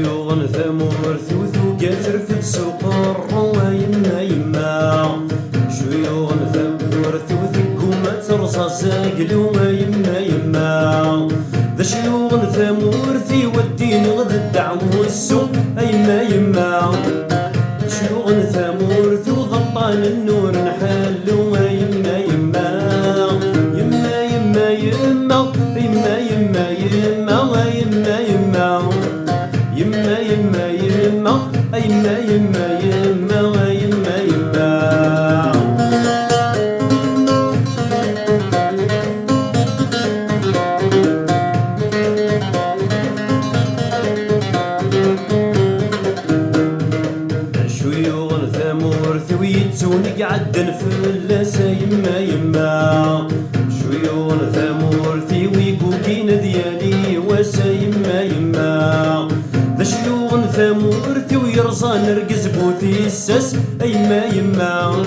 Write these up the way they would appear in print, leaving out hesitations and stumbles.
شيوغ ثمورث وثوقات رفد سقر ويما يما شيوغ ثمورث وثقومة رصاص قلو ويما يما ذا شيوغ ثمورث والدين غد الدعوة السوق أيما يما شيوغ ثمورث وغطان النور نحلو ويما يما يما يما يما يما يما يما يما يما يما يما يما يما يما يما يما يما شيوغ ثمورث ويتسونق عدن فلاسة يما يما شيوغ ثمورث ويقوكين ديالي واسا يما يما ذا شيوغ ثمورث ويرصان نرقز بوتي الساس أيما يما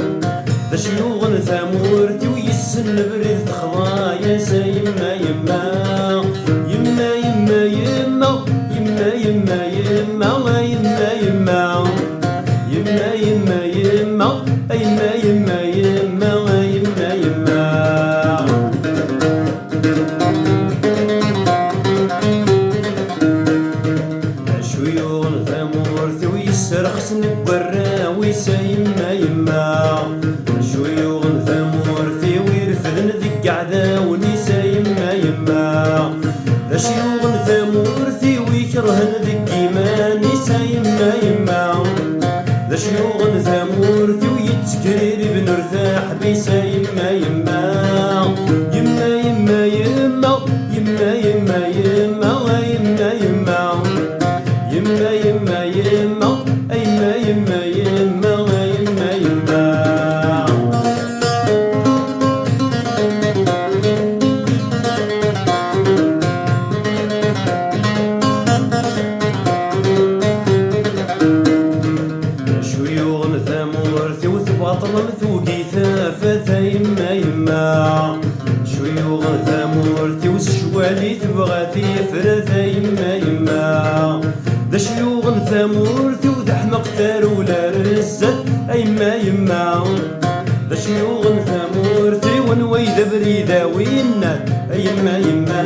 ذا شيوغ ثمورث ويسن بريد تخضايا سا يما يما يما يما يما يما يما يما يما يما يما يما يما يما يما يما يما يما شيوغ ثمورث ويسرخس نبرا ويسا يما يما شيوغ ثمورث ويرفذن ذي قعدة ونيسا يما يما شيوغ ثمورث ويكرهن ذي كيما نيسا يما يما ذا شيوغ ثمورث ويتكرير بنرتاح بيسا يما يما يما يما يما يما يما يما يما يما يما يما يما يما يما يما يما شيوغ ثمورث وثباطل مثوقي ثافث يما يما شيوغ ثمورث وسشوالي تبغى فرث يما يما ذا شيوغ ثمورث وذا حمق ولا رزت أيما يما ذا شيوغ ثمورث ونوي ذا بريدة وينا أيما يما